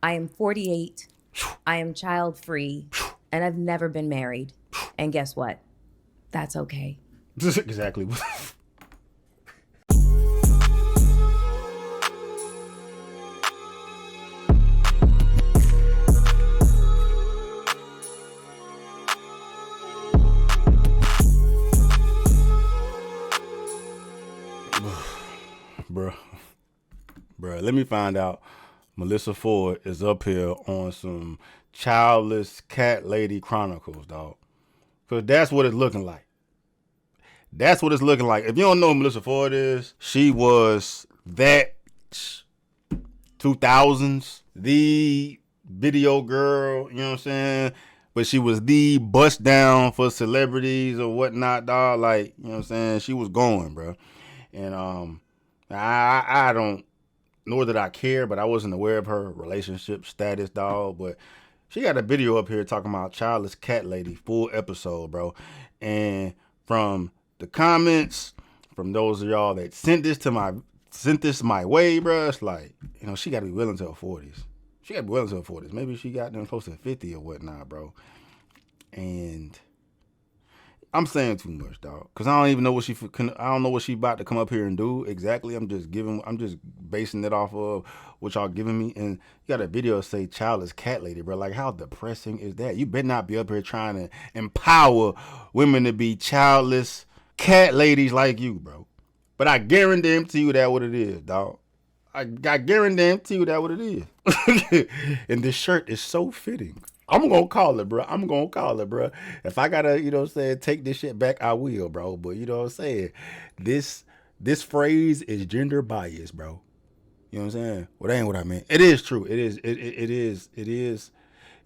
I am 48. I am child free, and I've never been married. And guess what? That's okay. Exactly. Bruh, let me find out Melyssa Ford is up here on some childless cat Lady Chronicles, dog. Because that's what it's looking like. That's what it's looking like. If you don't know who Melyssa Ford is, she was that 2000s, the video girl, you know what I'm saying? But she was the bust down for celebrities or whatnot, dog. Like, you know what I'm saying? She was going, bro. And I don't, nor did I care, but I wasn't aware of her relationship status, dog. But she got a video up here talking about childless cat lady, full episode, bro. And from the comments, from those of y'all that sent this my way, bro, it's like, you know, she got to be willing to her 40s. She got to be willing to her 40s. Maybe she got them close to 50 or whatnot, bro. And I'm saying too much, dog, because I don't even know what I don't know what she about to come up here and do exactly. I'm just basing it off of what y'all giving me. And you got a video say childless cat lady, bro. Like, how depressing is that? You better not be up here trying to empower women to be childless cat ladies like you, bro. But I guarantee you that what it is, dog. I guarantee you that what it is. And this shirt is so fitting. I'm going to call it, bro. If I got to, you know what I'm saying, take this shit back, I will, bro. But you know what I'm saying? This phrase is gender biased, bro. You know what I'm saying? Well, that ain't what I meant. It is true. It is.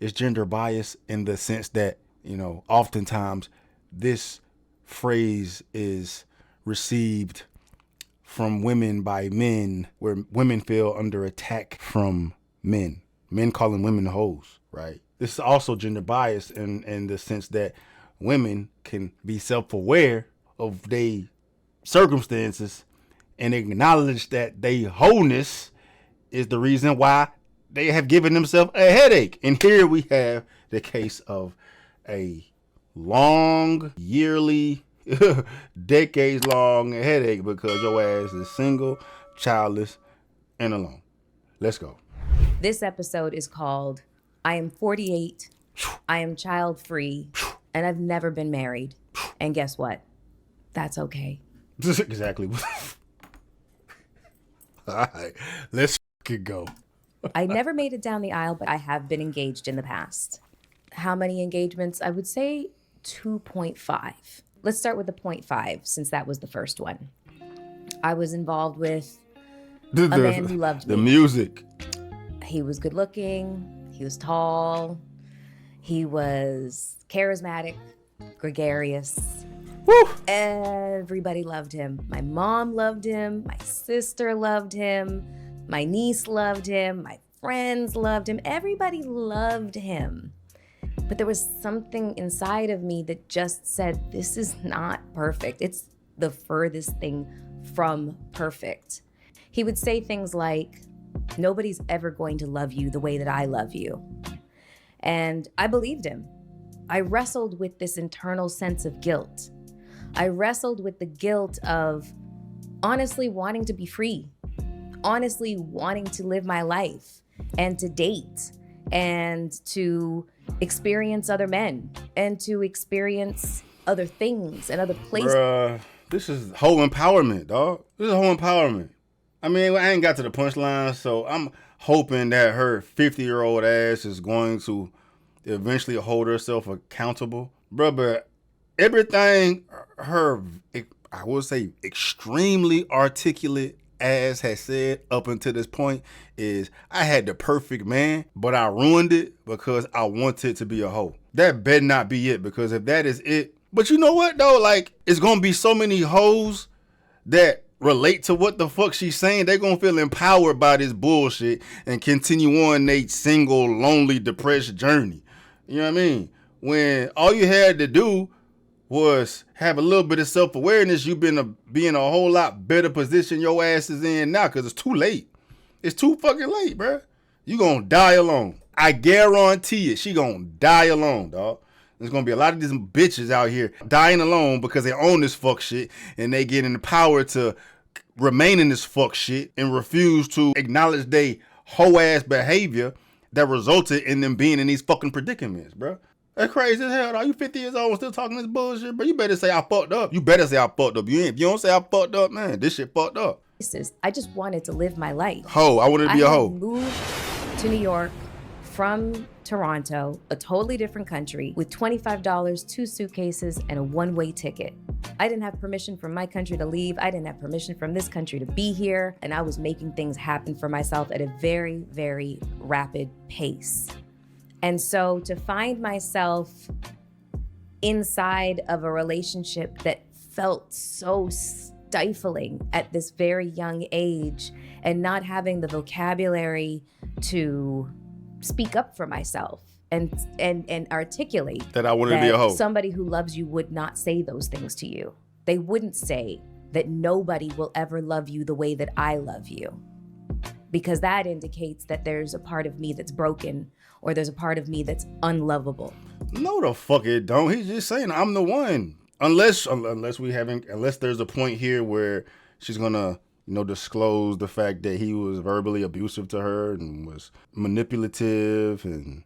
It's gender bias in the sense that, you know, oftentimes this phrase is received from women by men, where women feel under attack from men. Men calling women hoes, right? This is also gender bias in the sense that women can be self-aware of their circumstances and acknowledge that their wholeness is the reason why they have given themselves a headache. And here we have the case of a long, yearly, decades-long headache because your ass is single, childless, and alone. Let's go. This episode is called I am 48. I am child free, and I've never been married. And guess what? That's okay. Exactly. All right, let's go. I never made it down the aisle, but I have been engaged in the past. How many engagements? I would say 2.5. Let's start with the 0.5, since that was the first one. I was involved with a man who loved me. The music. He was good looking. He was tall. He was charismatic, gregarious. Woo! Everybody loved him. My mom loved him. My sister loved him. My niece loved him. My friends loved him. Everybody loved him. But there was something inside of me that just said, this is not perfect. It's the furthest thing from perfect. He would say things like, nobody's ever going to love you the way that I love you. And I believed him. I wrestled with this internal sense of guilt. I wrestled with the guilt of honestly wanting to be free, honestly wanting to live my life and to date and to experience other men and to experience other things and other places. Bruh, this is whole empowerment, dog. This is whole empowerment. I mean, I ain't got to the punchline, so I'm hoping that her 50-year-old ass is going to eventually hold herself accountable. Bruh, but everything her, I would say, extremely articulate ass has said up until this point is, I had the perfect man, but I ruined it because I wanted to be a hoe. That better not be it, because if that is it, but you know what though? Like, it's gonna be so many hoes that relate to what the fuck she's saying. They're gonna feel empowered by this bullshit and continue on their single, lonely, depressed journey. You know what I mean? When all you had to do was have a little bit of self-awareness, you've been be in a whole lot better position your ass is in now, because it's too late. It's too fucking late, bruh. You gonna die alone. I guarantee it. She gonna die alone, dog. There's gonna be a lot of these bitches out here dying alone because they own this fuck shit and they get in the power to remain in this fuck shit and refuse to acknowledge they hoe ass behavior that resulted in them being in these fucking predicaments, bro. That's crazy as hell, dog. You 50 years old and still talking this bullshit, bro. You better say I fucked up. You better say I fucked up. If you don't say I fucked up, man, this shit fucked up. I just wanted to live my life. Hoe. I wanted to be a hoe. I moved to New York from Toronto, a totally different country, with $25, 2 suitcases, and a one-way ticket. I didn't have permission from my country to leave. I didn't have permission from this country to be here. And I was making things happen for myself at a very, very rapid pace. And so to find myself inside of a relationship that felt so stifling at this very young age and not having the vocabulary to speak up for myself and articulate that I wanted to be a hoe. Somebody who loves you would not say those things to you. They wouldn't say that nobody will ever love you the way that I love you, because that indicates that there's a part of me that's broken or there's a part of me that's unlovable. No, the fuck it don't. He's just saying I'm the one. Unless there's a point here where she's gonna, disclose the fact that he was verbally abusive to her and was manipulative and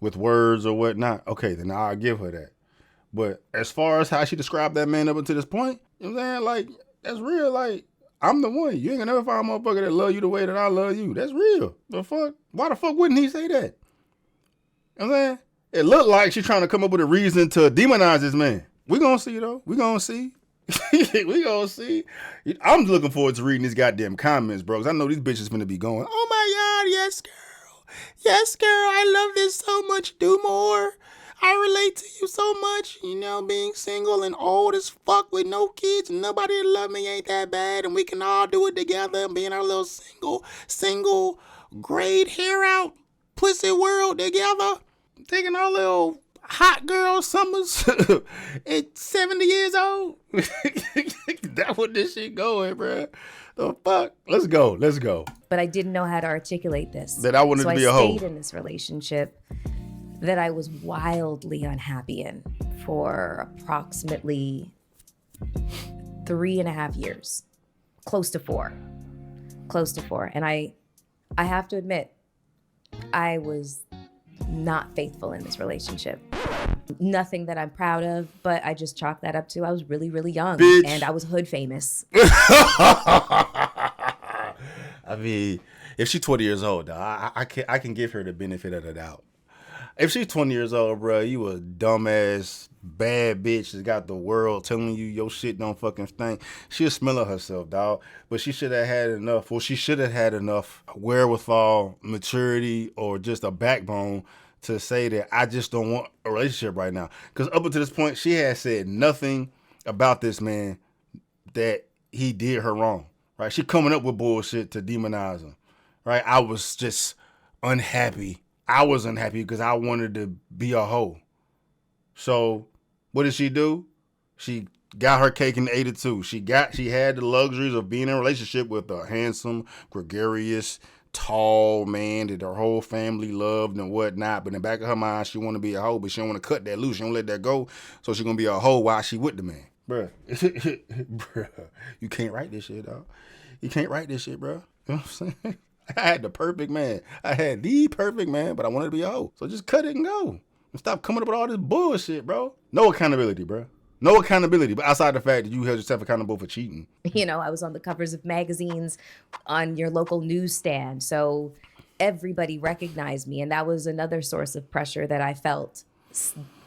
with words or whatnot. Okay, then I'll give her that. But as far as how she described that man up until this point, you know what I'm saying? Like, that's real. Like, I'm the one. You ain't gonna never find a motherfucker that love you the way that I love you. That's real. The fuck? Why the fuck wouldn't he say that? You know what I'm saying? It looked like she's trying to come up with a reason to demonize this man. We gonna see, though. We gonna see. We gonna see. I'm looking forward to reading these goddamn comments, bro, because I know these bitches finna be going, oh my God, yes, girl. Yes, girl, I love this so much. Do more. I relate to you so much. Being single and old as fuck with no kids and nobody to love me ain't that bad. And we can all do it together and be in our little single grade hair out pussy world together. Taking our little hot girl summers at 70 years old. That's what this shit going, bro. The fuck? Let's go. But I didn't know how to articulate this. That I wanted to be a hoe. So I stayed in this relationship that I was wildly unhappy in for approximately 3.5 years. Close to four. And I have to admit, I was not faithful in this relationship. Nothing that I'm proud of, but I just chalk that up to I was really, really young. Bitch. And I was hood famous. I mean, if she's 20 years old, I can give her the benefit of the doubt. If she's 20 years old, bro, you a dumbass bad bitch that's got the world telling you your shit don't fucking stink. She'll smell of herself, dog. But she should have had enough. Well, she should have had enough wherewithal, maturity, or just a backbone to say that I just don't want a relationship right now. Because up until this point, she has said nothing about this man that he did her wrong, right? She coming up with bullshit to demonize him, right? I was just unhappy. I was unhappy because I wanted to be a hoe. So what did she do? She got her cake and ate it too. She had the luxuries of being in a relationship with a handsome, gregarious, tall man that her whole family loved and whatnot. But in the back of her mind, she want to be a hoe, but she don't want to cut that loose. She don't let that go. So she gonna be a hoe while she with the man. Bruh. Bruh. You can't write this shit, dog. You can't write this shit, bro. You know what I'm saying? I had the perfect man. I had the perfect man, but I wanted to be a hoe. So just cut it and go. And stop coming up with all this bullshit, bro. No accountability, bro. No accountability, but outside the fact that you held yourself accountable for cheating. I was on the covers of magazines on your local newsstand. So everybody recognized me. And that was another source of pressure that I felt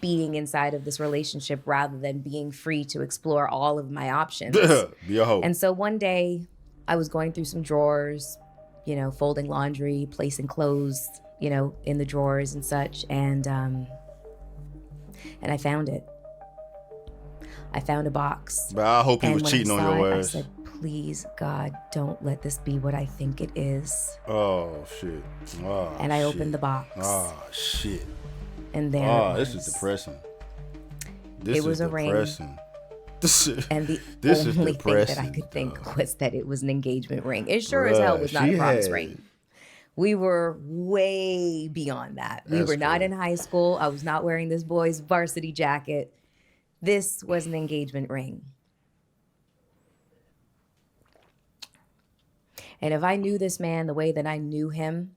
being inside of this relationship rather than being free to explore all of my options. Be a hoe. And so one day I was going through some drawers, folding laundry, placing clothes, in the drawers and such. And I found it. I found a box. But I hope he was cheating on your ass. I said, please, God, don't let this be what I think it is. Oh, shit. Oh, and I opened the box. Oh, shit. And there this is depressing. It was a ring. And the only thing that I could think was that it was an engagement ring. It sure as hell was not a promise ring. We were way beyond that. We That's were not crazy. in high school. I was not wearing this boy's varsity jacket. This was an engagement ring. And if I knew this man the way that I knew him,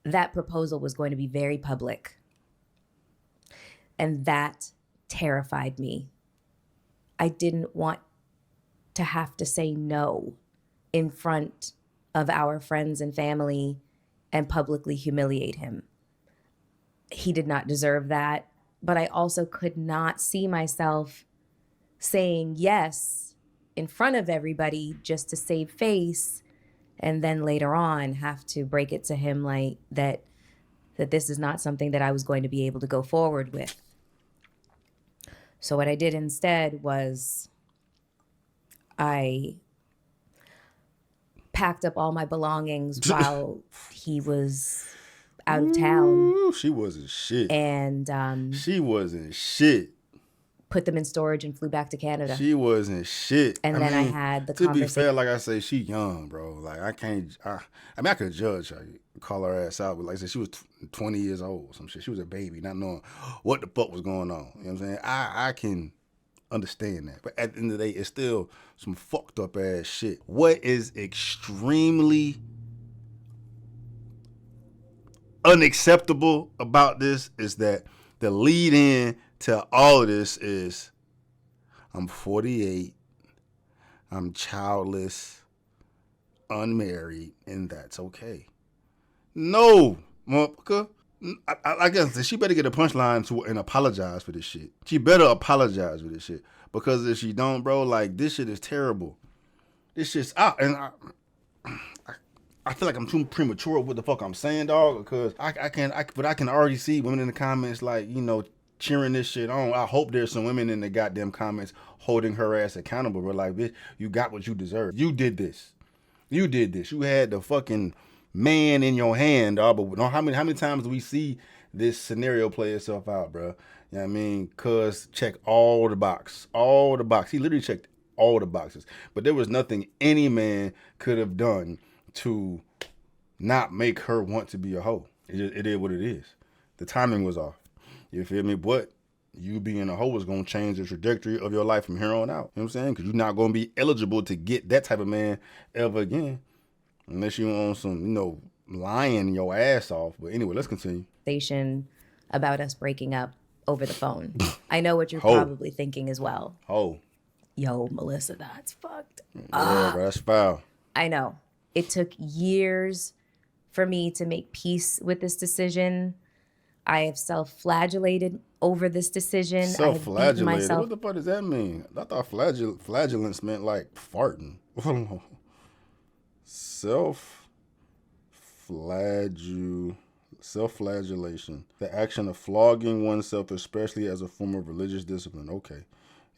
that proposal was going to be very public. And that terrified me. I didn't want to have to say no in front of our friends and family and publicly humiliate him. He did not deserve that, but I also could not see myself saying yes in front of everybody just to save face, and then later on have to break it to him like that this is not something that I was going to be able to go forward with. So what I did instead was I packed up all my belongings while he was out of town. Ooh, she wasn't shit. And she wasn't shit. Put them in storage and flew back to Canada. She wasn't shit. And then I had the to conversation. be fair, like I say, she young, bro. Like I can't. I could judge her, call her ass out, but like I said, she was 20 years old. Some shit. She was a baby, not knowing what the fuck was going on. You know what I'm saying? I can understand that, but at the end of the day, it's still some fucked up ass shit. What is extremely unacceptable about this is that the lead in to all of this is I'm 48, I'm childless, unmarried, and that's okay. No, motherfucker. I guess she better get a punchline and apologize for this shit. She better apologize for this shit. Because if she don't, bro, like, this shit is terrible. This shit's out. And I feel like I'm too premature with what the fuck I'm saying, dog. Because I can already see women in the comments, like, you know, cheering this shit on. I hope there's some women in the goddamn comments holding her ass accountable. But like, bitch, you got what you deserve. You did this. You did this. You had the fucking man in your hand, dog. But how many times do we see this scenario play itself out, bro? You know what I mean? Cuz check all the box. All the box. He literally checked all the boxes. But there was nothing any man could have done to not make her want to be a hoe. It is what it is. The timing was off. You feel me? But you being a hoe is going to change the trajectory of your life from here on out. You know what I'm saying? Because you're not going to be eligible to get that type of man ever again. Unless you on some, you know, lying your ass off. But anyway, let's continue. About us breaking up over the phone. I know what you're probably thinking as well. Oh. Yo, Melyssa, that's fucked. Yeah, bro, that's foul. I know. It took years for me to make peace with this decision. I have self-flagellated over this decision. Self-flagellated? What the fuck does that mean? I thought flagellants meant like farting. Self-flagellation. The action of flogging oneself, especially as a form of religious discipline. Okay.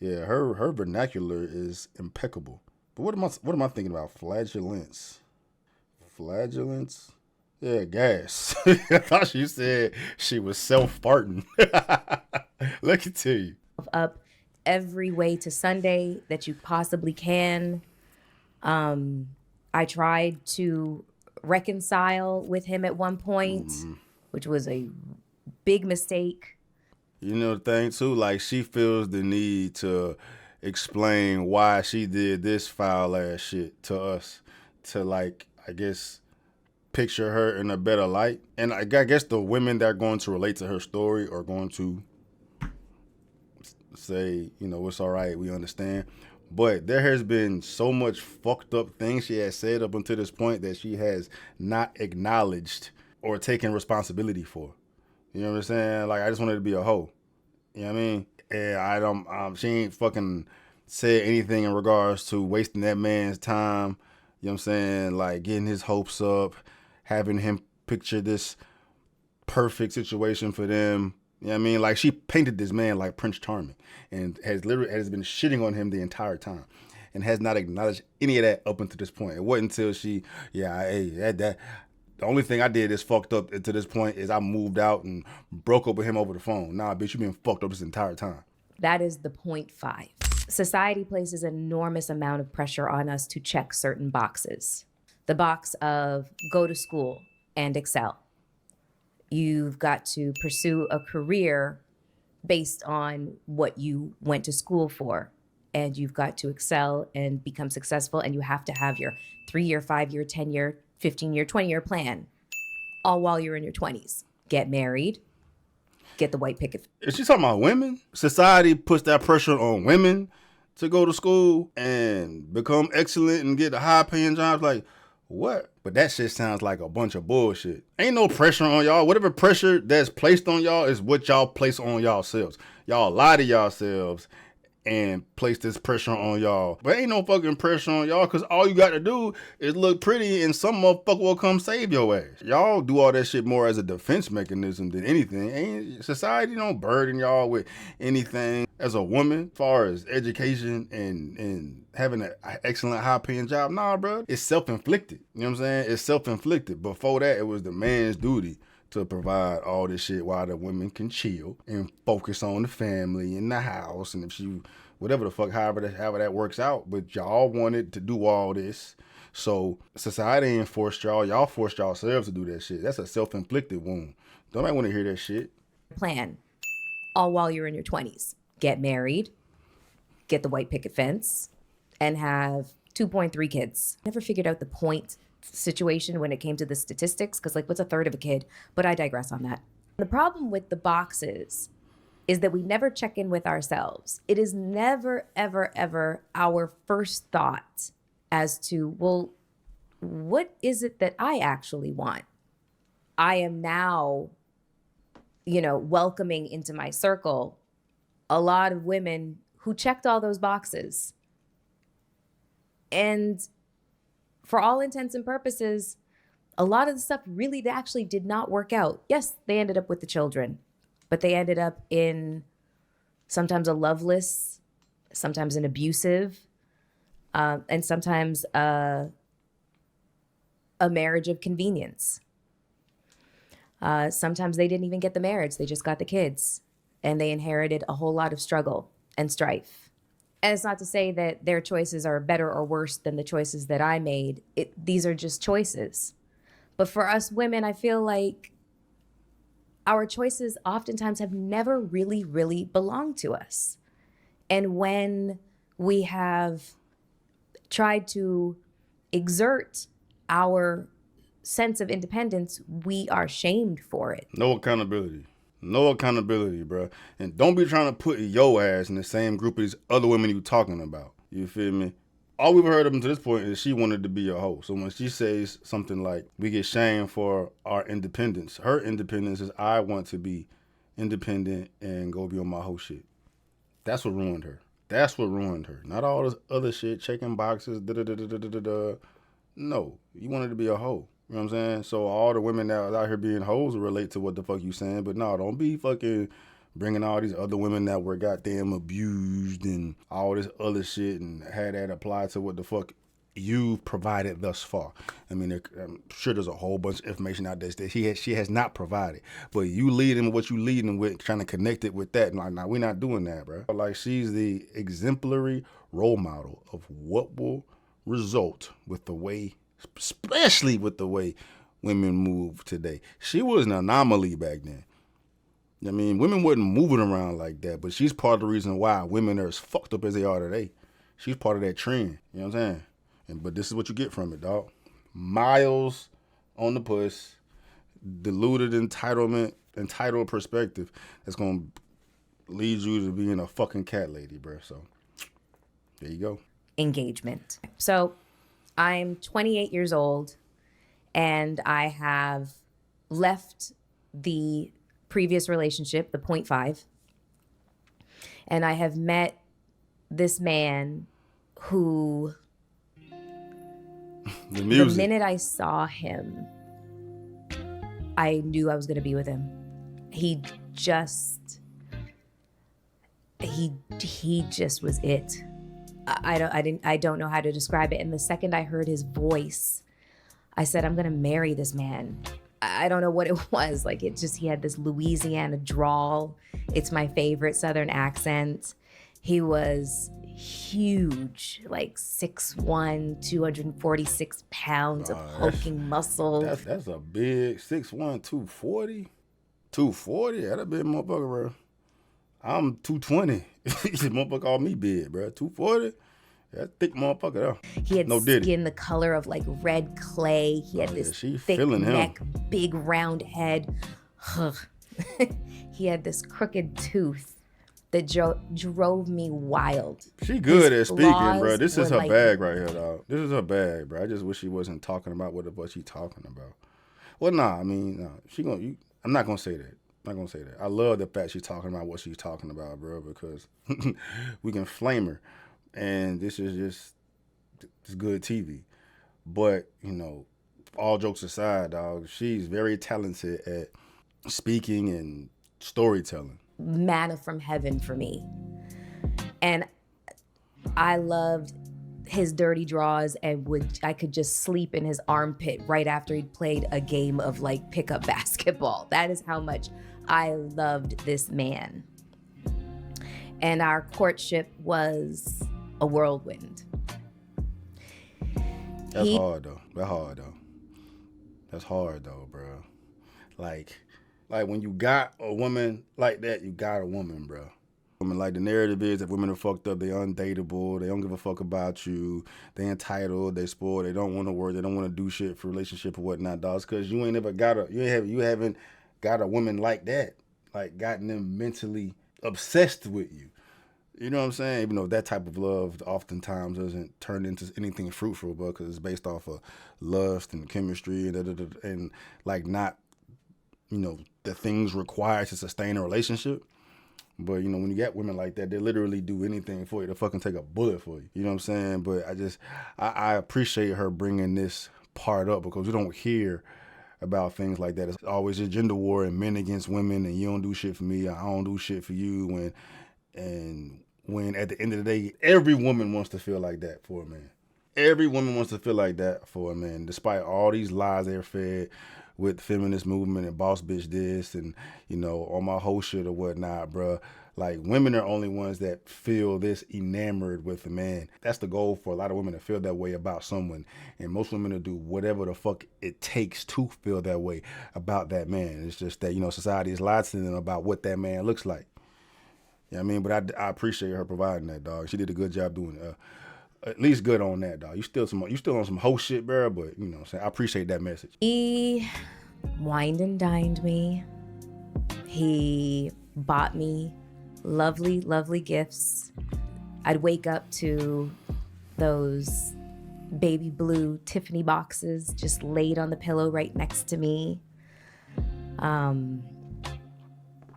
Yeah, her vernacular is impeccable. But what am I thinking about? Flagellants. Flagellants? Yeah, gas. I thought she said she was self-farting. Look at you. Up every way to Sunday that you possibly can. I tried to reconcile with him at one point, which was a big mistake. You know the thing too, like she feels the need to explain why she did this foul ass shit to us, to like, I guess, picture her in a better light. And I guess the women that are going to relate to her story are going to say, you know, it's all right, we understand. But there has been so much fucked up things she has said up until this point that she has not acknowledged or taken responsibility for. You know what I'm saying? Like, I just wanted to be a hoe. You know what I mean? And she ain't fucking said anything in regards to wasting that man's time. You know what I'm saying? Like, getting his hopes up, having him picture this perfect situation for them. You know what I mean? Like, she painted this man like Prince Charming and has been shitting on him the entire time and has not acknowledged any of that up until this point. It wasn't until the only thing I did is fucked up to this point is I moved out and broke up with him over the phone. Nah, bitch, you been fucked up this entire time. That is the 0.5. Society places an enormous amount of pressure on us to check certain boxes. The box of go to school and excel. You've got to pursue a career based on what you went to school for. And you've got to excel and become successful. And you have to have your 3-year, 5-year, 10-year, 15-year, 20-year plan, all while you're in your 20s. Get married, get the white picket. Is she talking about women? Society puts that pressure on women to go to school and become excellent and get the high paying jobs. Like, what? But that shit sounds like a bunch of bullshit. Ain't no pressure on y'all. Whatever pressure that's placed on y'all is what y'all place on yourselves. Y'all lie to yourselves and place this pressure on y'all. But ain't no fucking pressure on y'all, because all you got to do is look pretty and some motherfucker will come save your ass. Y'all do all that shit more as a defense mechanism than anything. Society don't burden y'all with anything. As a woman, as far as education and having an excellent high paying job, nah, bro, it's self-inflicted. You know what I'm saying? It's self-inflicted. Before that, it was the man's duty to provide all this shit while the women can chill and focus on the family and the house and if she, whatever the fuck, however that works out. But y'all wanted to do all this. So society ain't forced y'all forced yourselves to do that shit. That's a self-inflicted wound. Nobody want to hear that shit. Plan, all while you're in your 20s. Get married, get the white picket fence, and have 2.3 kids. Never figured out the point situation when it came to the statistics, because like, what's a third of a kid? But I digress on that. The problem with the boxes is that we never check in with ourselves. It is never, ever, ever our first thought as to, well, what is it that I actually want? I am now, welcoming into my circle a lot of women who checked all those boxes. And for all intents and purposes, a lot of the stuff really actually did not work out. Yes, they ended up with the children, but they ended up in sometimes a loveless, sometimes an abusive, and sometimes a marriage of convenience. Sometimes they didn't even get the marriage. They just got the kids, and they inherited a whole lot of struggle and strife. And it's not to say that their choices are better or worse than the choices that I made. These are just choices. But for us women, I feel like our choices oftentimes have never really, really belonged to us. And when we have tried to exert our sense of independence, we are shamed for it. No accountability. No accountability, bro. And don't be trying to put your ass in the same group as these other women you talking about. You feel me? All we've heard of them to this point is she wanted to be a hoe. So when she says something like, we get shamed for our independence, her independence is, I want to be independent and go be on my hoe shit. That's what ruined her. That's what ruined her. Not all this other shit, checking boxes, da-da-da-da-da-da-da. No, you wanted to be a hoe. You know what I'm saying? So all the women that are out here being hoes will relate to what the fuck you saying. But no, don't be fucking bringing all these other women that were goddamn abused and all this other shit and had that apply to what the fuck you've provided thus far. I mean, I'm sure there's a whole bunch of information out there that she has not provided. But you leading with what you leading with, trying to connect it with that. Like, nah, we're not doing that, bro. Like, she's the exemplary role model of what will result with the way, especially with the way women move today. She was an anomaly back then. I mean, women wasn't moving around like that, but she's part of the reason why women are as fucked up as they are today. She's part of that trend. You know what I'm saying? But this is what you get from it, dog. Miles on the puss, deluded entitlement, entitled perspective that's going to lead you to being a fucking cat lady, bro. So there you go. Engagement. So I'm 28 years old, and I have left the previous relationship, the 0.5, and I have met this man who, the minute I saw him, I knew I was going to be with him. He just was it. I don't know how to describe it. And the second I heard his voice, I said, I'm going to marry this man. I don't know what it was. Like, he had this Louisiana drawl. It's my favorite Southern accent. He was huge, like 6'1", 246 pounds of hulking muscle. That's a big 6'1", 240. 240? That a big motherfucker, bro. I'm 220. This motherfucker called me big, bro. 240? That thick motherfucker though. He had skin the color of like red clay. He had this thick neck, big round head. He had this crooked tooth that drove me wild. She good at speaking, bro. This is her bag right here, dog. This is her bag, bro. I just wish she wasn't talking about what the fuck she talking about. Well, nah, I mean, nah, I'm not gonna say that. I'm not gonna say that. I love the fact she's talking about what she's talking about, bro, because we can flame her. And this is just good TV. But, you know, all jokes aside, dog, she's very talented at speaking and storytelling. Manna from heaven for me. And I loved his dirty draws, and I could just sleep in his armpit right after he'd played a game of like pickup basketball. That is how much I loved this man. And our courtship was a whirlwind. That's hard though. That's hard though, bro. Like when you got a woman like that, you got a woman, bro. Women, like the narrative is that women are fucked up, they undateable, they don't give a fuck about you, they entitled, they spoiled, they don't want to work, they don't want to do shit for relationship or whatnot, dog. Because you haven't got a woman like that, like gotten them mentally obsessed with you. You know what I'm saying? Even though that type of love oftentimes doesn't turn into anything fruitful, but because it's based off of lust and chemistry and like not, you know, the things required to sustain a relationship. But, you know, when you got women like that, they literally do anything for you. They'll fucking take a bullet for you. You know what I'm saying? But I appreciate her bringing this part up because we don't hear about things like that. It's always a gender war and men against women and you don't do shit for me, I don't do shit for you. When at the end of the day, every woman wants to feel like that for a man. Every woman wants to feel like that for a man, despite all these lies they're fed with feminist movement and boss bitch this and, you know, all my whole shit or whatnot, bruh. Like, women are only ones that feel this enamored with a man. That's the goal for a lot of women, to feel that way about someone. And most women will do whatever the fuck it takes to feel that way about that man. It's just that, you know, society has lied to them about what that man looks like. You know what I mean? But I appreciate her providing that, dog. She did a good job doing it. At least good on that, dog. You still on some whole shit, bro, but, you know what I'm saying? I appreciate that message. He wined and dined me. He bought me lovely, lovely gifts. I'd wake up to those baby blue Tiffany boxes just laid on the pillow right next to me.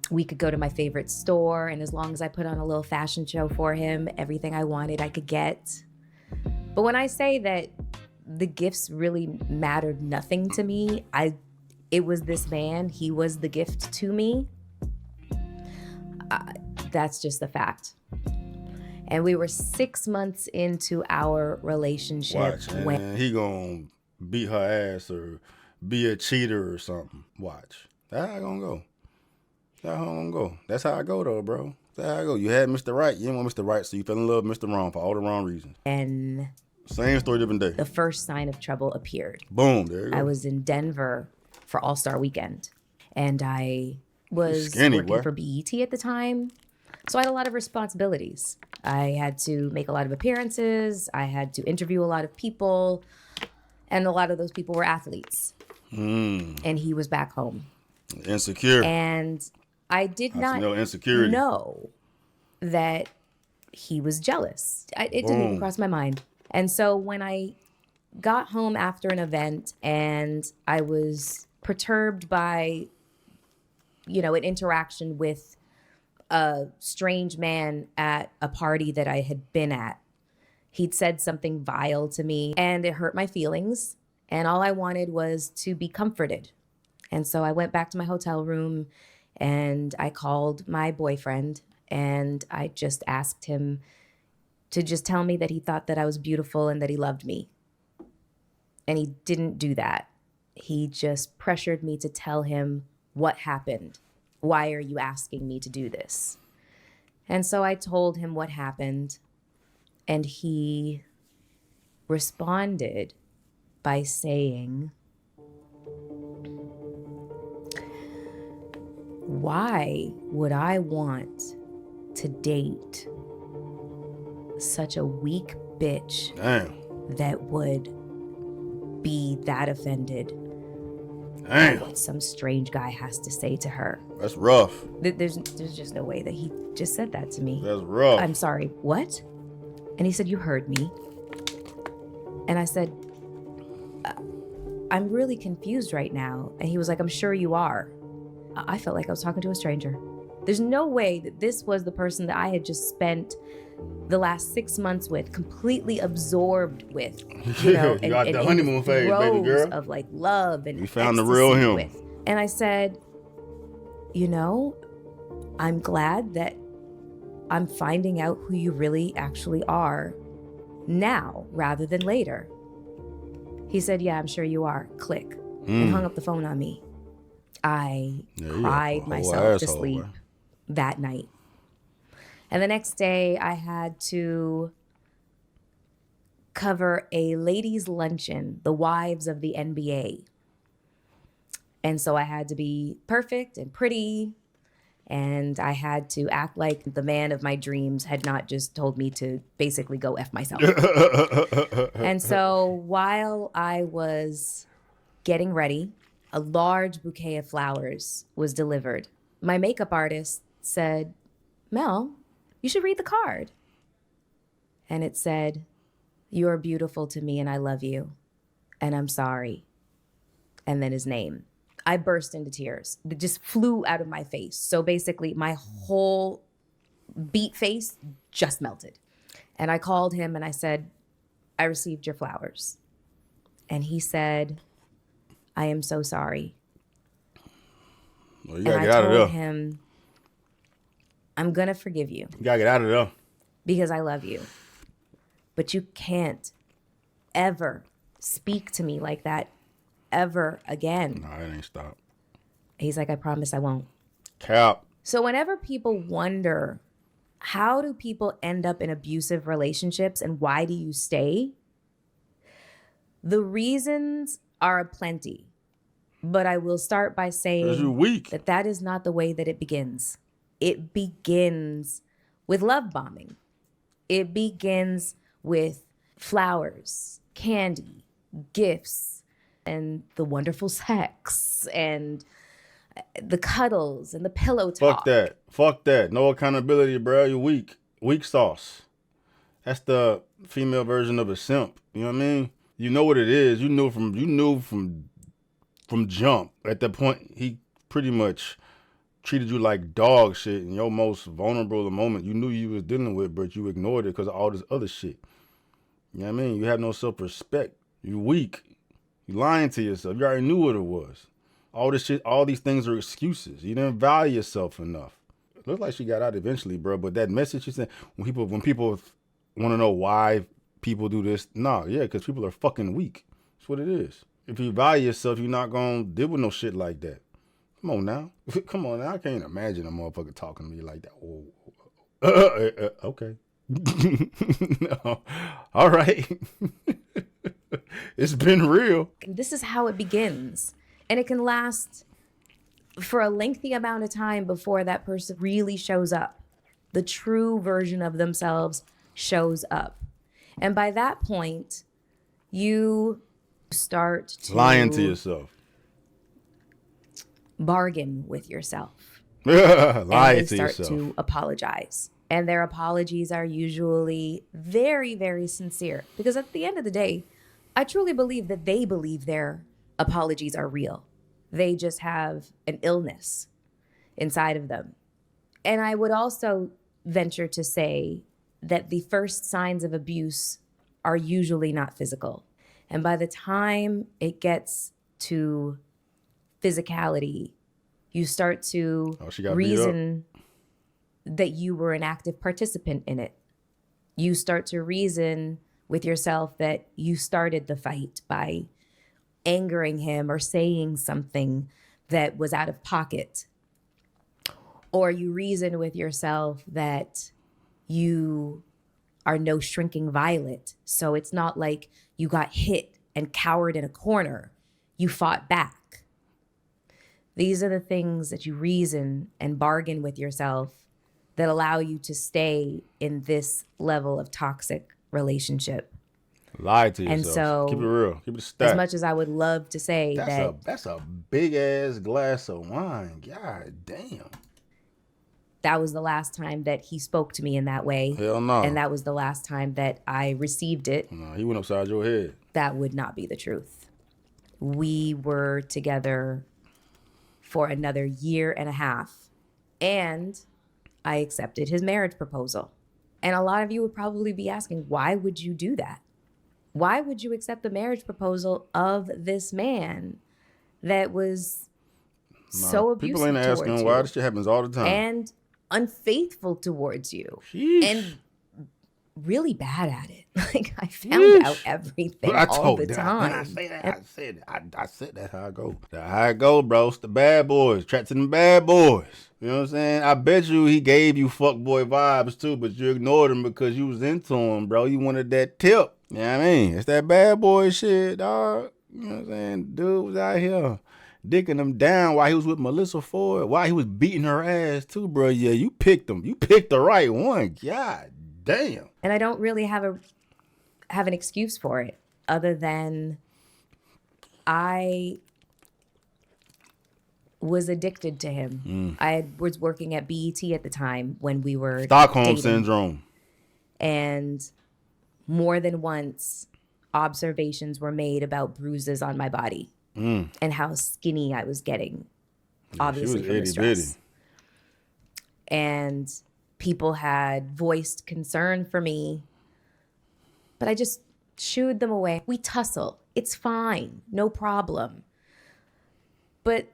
We could go to my favorite store, and as long as I put on a little fashion show for him, everything I wanted I could get. But when I say that the gifts really mattered nothing to me, it was this man. He was the gift to me. That's just a fact. And we were 6 months into our relationship. Watch, when he gonna beat her ass or be a cheater or something. Watch. That's how I gonna go. That's how I'm gonna go. That's how I go though, bro. That's how I go. You had Mr. Right. You didn't want Mr. Right, so you fell in love with Mr. Wrong for all the wrong reasons. And same story, different day. The first sign of trouble appeared. Boom, there you go. I was in Denver for All-Star Weekend, and I was working for BET at the time. So I had a lot of responsibilities. I had to make a lot of appearances. I had to interview a lot of people, and a lot of those people were athletes. And he was back home. Insecure. And I did not know that he was jealous. It didn't even cross my mind. And so when I got home after an event and I was perturbed by, you know, an interaction with a strange man at a party that I had been at, he'd said something vile to me and it hurt my feelings. And all I wanted was to be comforted. And so I went back to my hotel room and I called my boyfriend and I just asked him to just tell me that he thought that I was beautiful and that he loved me. And he didn't do that. He just pressured me to tell him what happened. Why are you asking me to do this? And so I told him what happened. And he responded by saying, why would I want to date such a weak bitch that would be that offended by what some strange guy has to say to her? That's rough. There's just no way that he just said that to me. That's rough. I'm sorry, what? And he said, you heard me. And I said, I'm really confused right now. And he was like, I'm sure you are. I felt like I was talking to a stranger. There's no way that this was the person that I had just spent the last 6 months with, completely absorbed with, you know, you got the honeymoon phase, baby girl. Of like love and you found the real him. With. And I said, you know, I'm glad that I'm finding out who you really actually are now rather than later. He said, yeah, I'm sure you are. Click. And hung up the phone on me. I cried myself to sleep that night. And the next day I had to cover a ladies' luncheon, the wives of the NBA. And so I had to be perfect and pretty. And I had to act like the man of my dreams had not just told me to basically go F myself. And so while I was getting ready, a large bouquet of flowers was delivered. My makeup artist said, Mel, you should read the card. And it said, you are beautiful to me and I love you. And I'm sorry. And then his name. I burst into tears. It just flew out of my face. So basically my whole beat face just melted. And I called him and I said, I received your flowers. And he said, I am so sorry. Well, you gotta get out of there. I told him, I'm gonna forgive you. You gotta get out of there. Because I love you. But you can't ever speak to me like that ever again. No, it ain't stop. He's like, I promise I won't. Cap. So whenever people wonder, how do people end up in abusive relationships and why do you stay? The reasons are aplenty. But I will start by saying you're weak. that is not the way that it begins. It begins with love bombing. It begins with flowers, candy, gifts, and the wonderful sex, and the cuddles, and the pillow talk. Fuck that. No accountability, bro. You're weak. Weak sauce. That's the female version of a simp. You know what I mean? You know what it is. You knew from jump. At that point, he pretty much treated you like dog shit in your most vulnerable moment. You knew you was dealing with, but you ignored it because of all this other shit. You know what I mean? You have no self-respect. You weak. You lying to yourself. You already knew what it was. All this shit, all these things are excuses. You didn't value yourself enough. It looks like she got out eventually, bro. But that message she sent, when people want to know why people do this, because people are fucking weak. That's what it is. If you value yourself, you're not gonna deal with no shit like that. Come on now. I can't imagine a motherfucker talking to me like that. Okay. No. All right. It's been real. This is how it begins. And it can last for a lengthy amount of time before that person really shows up. The true version of themselves shows up. And by that point, you start to lying to yourself. Bargain with yourself. Lie and to start yourself. to apologize. And their apologies are usually very, very sincere. Because at the end of the day, I truly believe that they believe their apologies are real. They just have an illness inside of them. And I would also venture to say that the first signs of abuse are usually not physical. And by the time it gets to physicality, you start to reason that you were an active participant in it. You start to reason with yourself that you started the fight by angering him or saying something that was out of pocket. Or you reason with yourself that you are no shrinking violet. So it's not like you got hit and cowered in a corner. You fought back. These are the things that you reason and bargain with yourself that allow you to stay in this level of toxic relationship. Lie to And yourself. so, Keep it real. Keep it a as stack. much as I would love to say That's a big ass glass of wine. God damn. that was the last time that he spoke to me in that way. Hell no. And that was the last time that I received it. No, he went upside your head. That would not be the truth. We were together for another year and a half, and I accepted his marriage proposal. And a lot of you would probably be asking, why would you do that? Why would you accept the marriage proposal of this man that was so abusive People ain't asking towards why you this shit happens all the time. and unfaithful towards you? Sheesh. And really bad at it. Like, I found out everything all the time. I said that's how I go. That's how I go, bro. It's the bad boys. Trapped in the bad boys. You know what I'm saying? I bet you he gave you fuckboy vibes too, but you ignored him because you was into him, bro. You wanted that tip. You know what I mean? It's that bad boy shit, dog. You know what I'm saying? Dude was out here dicking him down while he was with Melyssa Ford, while he was beating her ass too, bro. Yeah, you picked him. You picked the right one. God damn. And I don't really have an excuse for it other than I was addicted to him. I was working at BET at the time when we were Stockholm dating. syndrome. And more than once, observations were made about bruises on my body and how skinny I was getting, obviously from the stress. And people had voiced concern for me, but I just shooed them away. We tussle. It's fine. No problem. But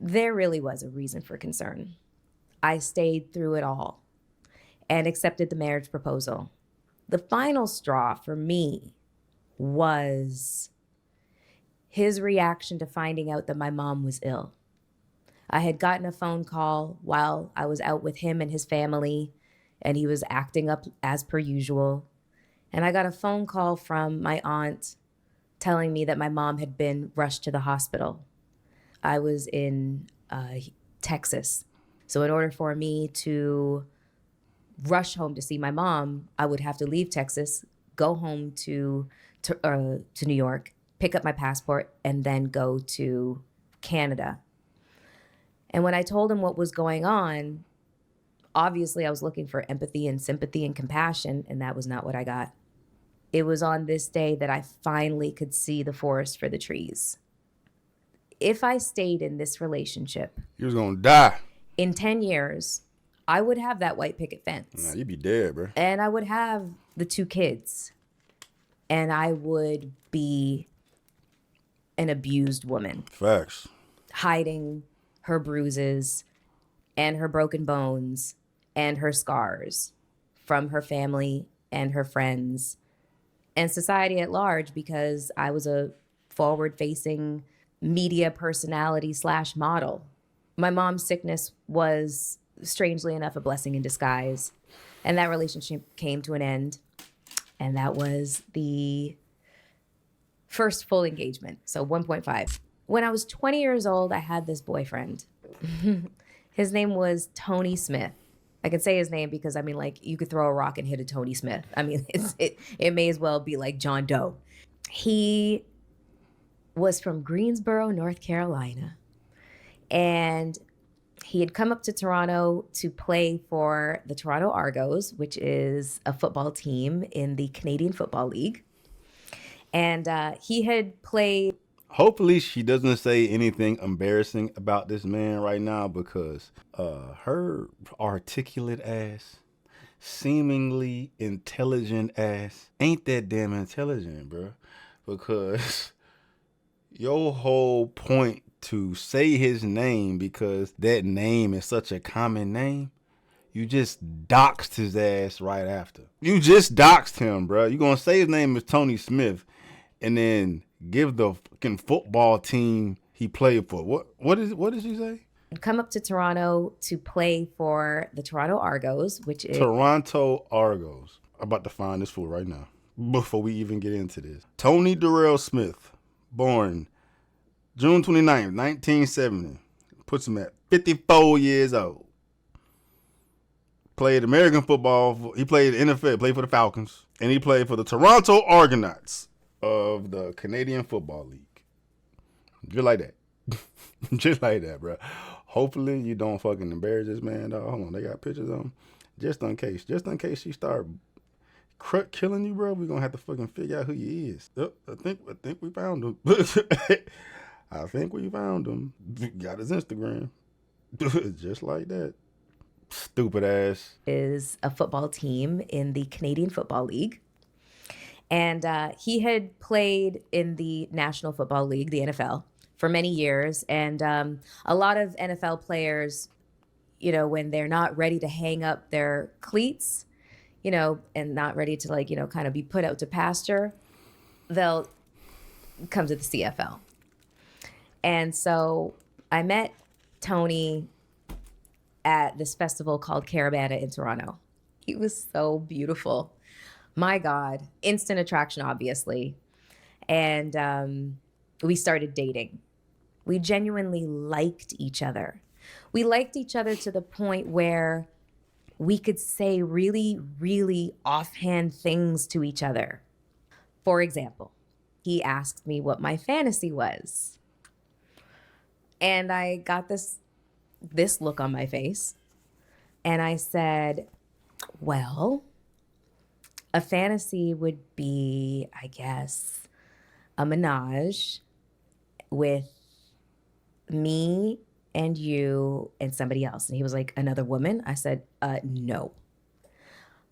there really was a reason for concern. I stayed through it all and accepted the marriage proposal. The final straw for me was his reaction to finding out that my mom was ill. I had gotten a phone call while I was out with him and his family, and he was acting up as per usual. And I got a phone call from my aunt telling me that my mom had been rushed to the hospital. I was in Texas. So in order for me to rush home to see my mom, I would have to leave Texas, go home to New York, pick up my passport, and then go to Canada. And when I told him what was going on, obviously I was looking for empathy and sympathy and compassion, and that was not what I got. It was on this day that I finally could see the forest for the trees. If I stayed in this relationship, You was gonna die. in 10 years, I would have that white picket fence. Nah, you'd be dead, bro. And I would have the 2 kids. And I would be an abused woman, Facts. hiding her bruises and her broken bones and her scars from her family and her friends and society at large, because I was a forward-facing media personality / model. My mom's sickness was, strangely enough, a blessing in disguise. And that relationship came to an end. And that was the first full engagement, so 1.5. When I was 20 years old, I had this boyfriend. His name was Tony Smith. I can say his name because, I mean, like, you could throw a rock and hit a Tony Smith. I mean, it may as well be like John Doe. He was from Greensboro, North Carolina. And he had come up to Toronto to play for the Toronto Argos, which is a football team in the Canadian Football League. And he had played. Hopefully she doesn't say anything embarrassing about this man right now, because her articulate ass, seemingly intelligent ass ain't that damn intelligent, bro. Because your whole point to say his name, because that name is such a common name, you just doxed his ass right after. You just doxed him, bro. You gonna say his name is Tony Smith and then give the fucking football team he played for. What did she say? Come up to Toronto to play for the Toronto Argos, which is Toronto Argos. I'm about to find this fool right now before we even get into this. Tony Durrell Smith, born June 29th, 1970. Puts him at 54 years old. Played American football. He played NFL, played for the Falcons. And he played for the Toronto Argonauts of the Canadian Football League. Just like that. Just like that, bro. Hopefully you don't fucking embarrass this man, dog. Hold on, they got pictures of him. Just in case she start killing you, bro, we're gonna have to fucking figure out who he is. I think we found him. I think we found him. Got his Instagram. Just like that. Stupid ass. Is a football team in the Canadian Football League. And he had played in the National Football League, the NFL, for many years. And a lot of NFL players, you know, when they're not ready to hang up their cleats, you know, and not ready to, like, you know, kind of be put out to pasture, they'll come to the CFL. And so I met Tony at this festival called Caravana in Toronto. He was so beautiful. My God, instant attraction, obviously. And we started dating. We genuinely liked each other. We liked each other to the point where we could say really, really offhand things to each other. For example, he asked me what my fantasy was. And I got this look on my face. And I said, well, a fantasy would be, I guess, a menage with me and you and somebody else. And he was like, another woman? I said, no,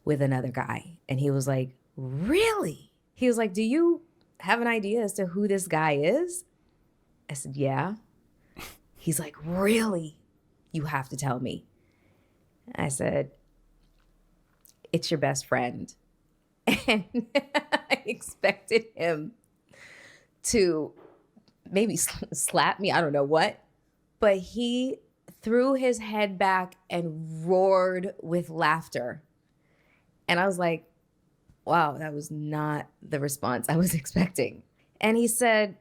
with another guy. And he was like, really? He was like, do you have an idea as to who this guy is? I said, yeah. He's like, really? You have to tell me. I said, it's your best friend. And I expected him to maybe slap me, I don't know what. But he threw his head back and roared with laughter. And I was like, wow, that was not the response I was expecting. And he said,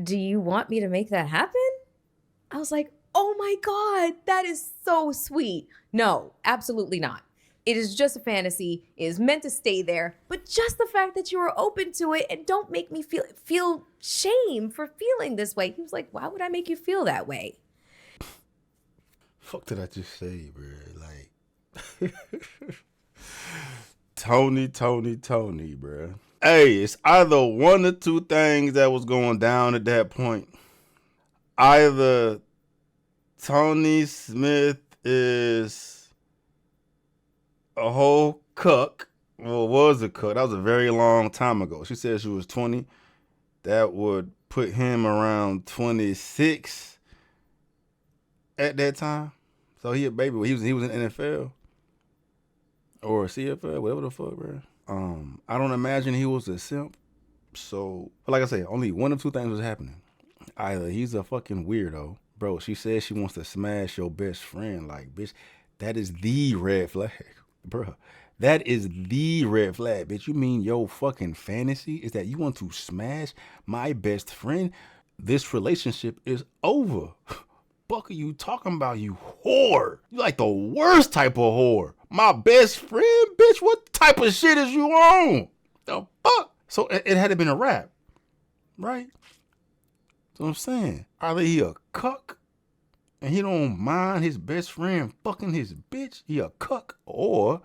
do you want me to make that happen? I was like, oh my God, that is so sweet. No, absolutely not. It is just a fantasy. It is meant to stay there. But just the fact that you are open to it and don't make me feel shame for feeling this way. He was like, why would I make you feel that way? Fuck did I just say, bro? Like, Tony, bro. Hey, it's either one or two things that was going down at that point. Either Tony Smith is a whole cuck. Well, was a cuck. That was a very long time ago. She said she was 20. That would put him around 26 at that time. So he a baby. He was in NFL or CFL, whatever the fuck, bro. I don't imagine he was a simp. So, like I said, only one of two things was happening. Either he's a fucking weirdo. Bro, she says she wants to smash your best friend. Like, bitch, that is the red flag. Bro, that is the red flag, bitch. You mean your fucking fantasy is that you want to smash my best friend? This relationship is over. Fuck are you talking about, you whore? You like the worst type of whore. My best friend, bitch, what type of shit is you on? The fuck? So it had to been a rap, right? So I'm saying, either he a cuck and he don't mind his best friend fucking his bitch, he a cuck, or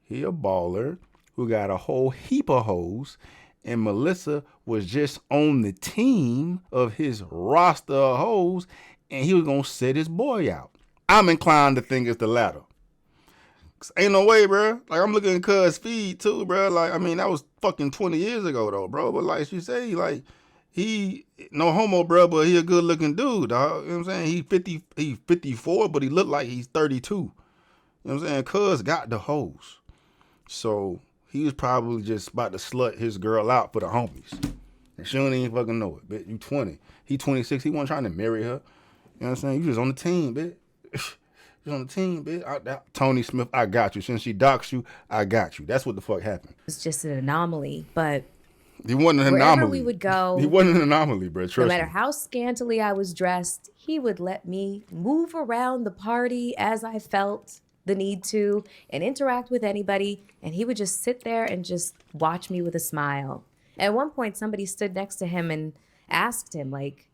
he a baller who got a whole heap of hoes, and Melyssa was just on the team of his roster of hoes, and he was gonna set his boy out. I'm inclined to think it's the latter. Cause ain't no way, bro. Like, I'm looking at Cuz feed too, bro. Like, I mean, that was fucking 20 years ago though, bro. But like she say, like, he no homo, bro, but he a good looking dude, dog. You know what I'm saying? He 54, but he look like he's 32. You know what I'm saying? Cuz got the hoes. So he was probably just about to slut his girl out for the homies. And she don't even fucking know it, bitch. You 20. He 26. He wasn't trying to marry her. You know what I'm saying? You just on the team, bitch. She's on the team, bitch. Tony Smith, I got you. Since she doxed you, I got you. That's what the fuck happened. It's just an anomaly, but He wasn't an wherever anomaly. we would go, He wasn't an anomaly, bro. Trust no matter me. how scantily I was dressed, he would let me move around the party as I felt the need to and interact with anybody. And he would just sit there and just watch me with a smile. At one point, somebody stood next to him and asked him, like,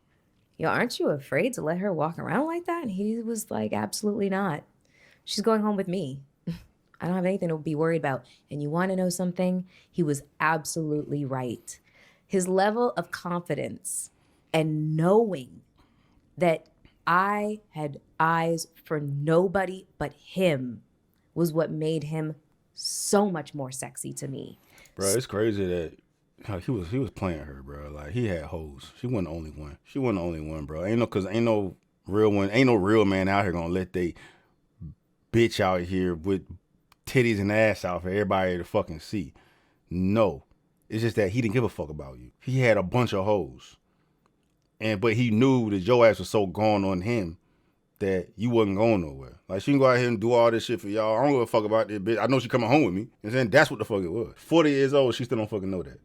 yo, aren't you afraid to let her walk around like that? And he was like, absolutely not. She's going home with me. I don't have anything to be worried about. And you want to know something? He was absolutely right. His level of confidence and knowing that I had eyes for nobody but him was what made him so much more sexy to me. Bro, it's crazy that he was playing her, bro. Like, he had hoes. She wasn't the only one. She wasn't the only one, bro. Ain't no real man out here gonna let they bitch out here with titties and ass out for everybody to fucking see. No. It's just that he didn't give a fuck about you. He had a bunch of hoes. But he knew that your ass was so gone on him that you wasn't going nowhere. Like, she can go out here and do all this shit for y'all. I don't give a fuck about this bitch. I know she coming home with me. And then that's what the fuck it was. 40 years old, she still don't fucking know that.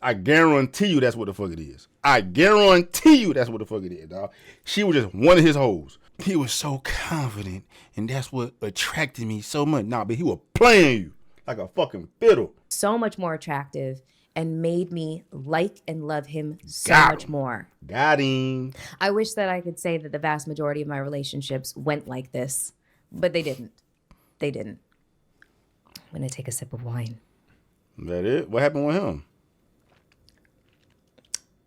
I guarantee you that's what the fuck it is. I guarantee you that's what the fuck it is, dog. She was just one of his hoes. He was so confident, and that's what attracted me so much. Nah, but he was playing you like a fucking fiddle. So much more attractive and made me like and love him so much more. Got him. I wish that I could say that the vast majority of my relationships went like this, but they didn't. They didn't. I'm going to take a sip of wine. That it? What happened with him?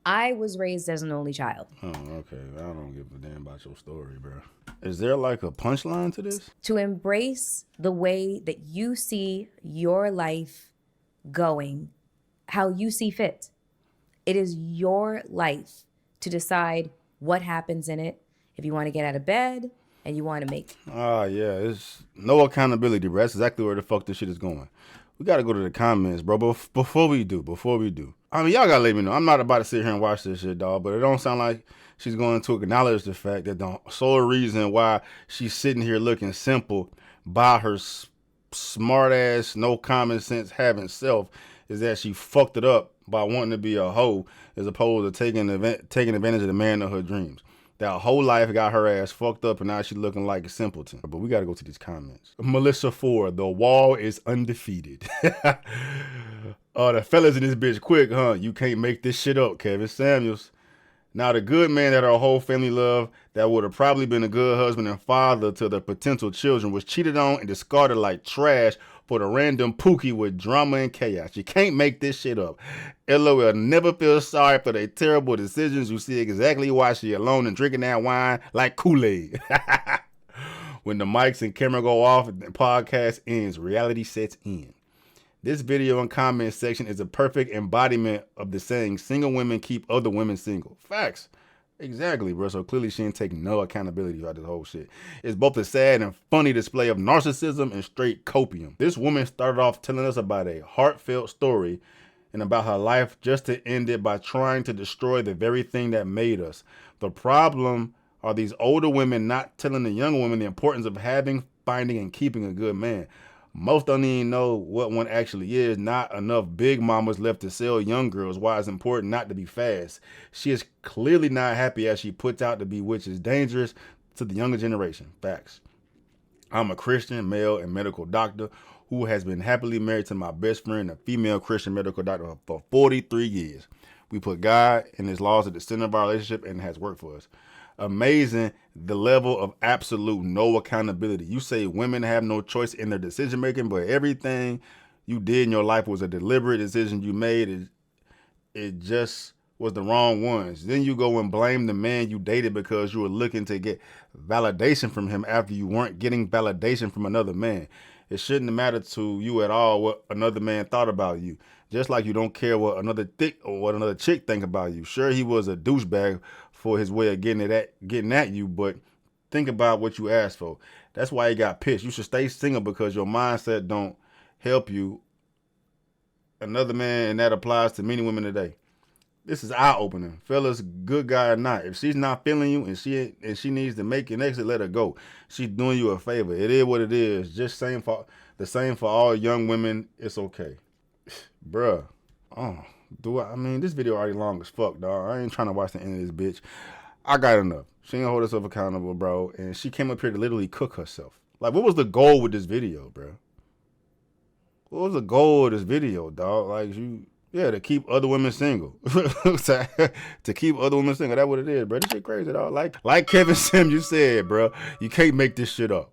I was raised as an only child. Oh, okay. I don't give a damn about your story, bro. Is there like a punchline to this? To embrace the way that you see your life going, how you see fit. It is your life to decide what happens in it. If you want to get out of bed and you want to make... Yeah. It's no accountability, bro. That's exactly where the fuck this shit is going. We got to go to the comments, bro. But before we do, I mean, y'all got to let me know. I'm not about to sit here and watch this shit, dog. But it don't sound like she's going to acknowledge the fact that the sole reason why she's sitting here looking simple by her smart ass, no common sense having self is that she fucked it up by wanting to be a hoe as opposed to taking advantage of the man of her dreams. That whole life got her ass fucked up and now she's looking like a simpleton. But we got to go to these comments. Melyssa Ford, the wall is undefeated. The fellas in this bitch quick, huh? You can't make this shit up, Kevin Samuels. Now, the good man that our whole family loved, that would have probably been a good husband and father to their potential children, was cheated on and discarded like trash for the random pookie with drama and chaos. You can't make this shit up. LOL, never feel sorry for their terrible decisions. You see exactly why she alone and drinking that wine like Kool-Aid. When the mics and camera go off and the podcast ends, reality sets in. This video and comment section is a perfect embodiment of the saying, single women keep other women single. Facts. Exactly, bro. So clearly she ain't taking no accountability about this whole shit. It's both a sad and funny display of narcissism and straight copium. This woman started off telling us about a heartfelt story and about her life just to end it by trying to destroy the very thing that made us. The problem are these older women not telling the younger women the importance of having, finding, and keeping a good man. Most don't even know what one actually is. Not enough big mamas left to sell young girls why it's important not to be fast. She is clearly not happy as she puts out to be, which is dangerous to the younger generation. Facts. I'm a Christian, male, and medical doctor who has been happily married to my best friend, a female Christian medical doctor, for 43 years. We put God and his laws at the center of our relationship and it has worked for us. Amazing the level of absolute no accountability. You say women have no choice in their decision making, but everything you did in your life was a deliberate decision you made. It just was the wrong ones. Then you go and blame the man you dated because you were looking to get validation from him after you weren't getting validation from another man. It shouldn't matter to you at all what another man thought about you. Just like you don't care what another chick think about you. Sure, he was a douchebag for his way of getting at you, but think about what you asked for. That's why he got pissed. You should stay single because your mindset don't help you. Another man, and that applies to many women today. This is eye opening, fellas. Good guy or not, if she's not feeling you and she needs to make an exit, let her go. She's doing you a favor. It is what it is. Just the same for all young women. It's okay, bruh. Oh, I mean, this video already long as fuck, dog. I ain't trying to watch the end of this bitch. I got enough. She ain't hold herself accountable, bro. And she came up here to literally cook herself. Like, what was the goal with this video, bro? What was the goal of this video, dog? Like, to keep other women single. To keep other women single. That's what it is, bro. This shit crazy, dog. Like Kevin Sim, you said, bro, you can't make this shit up.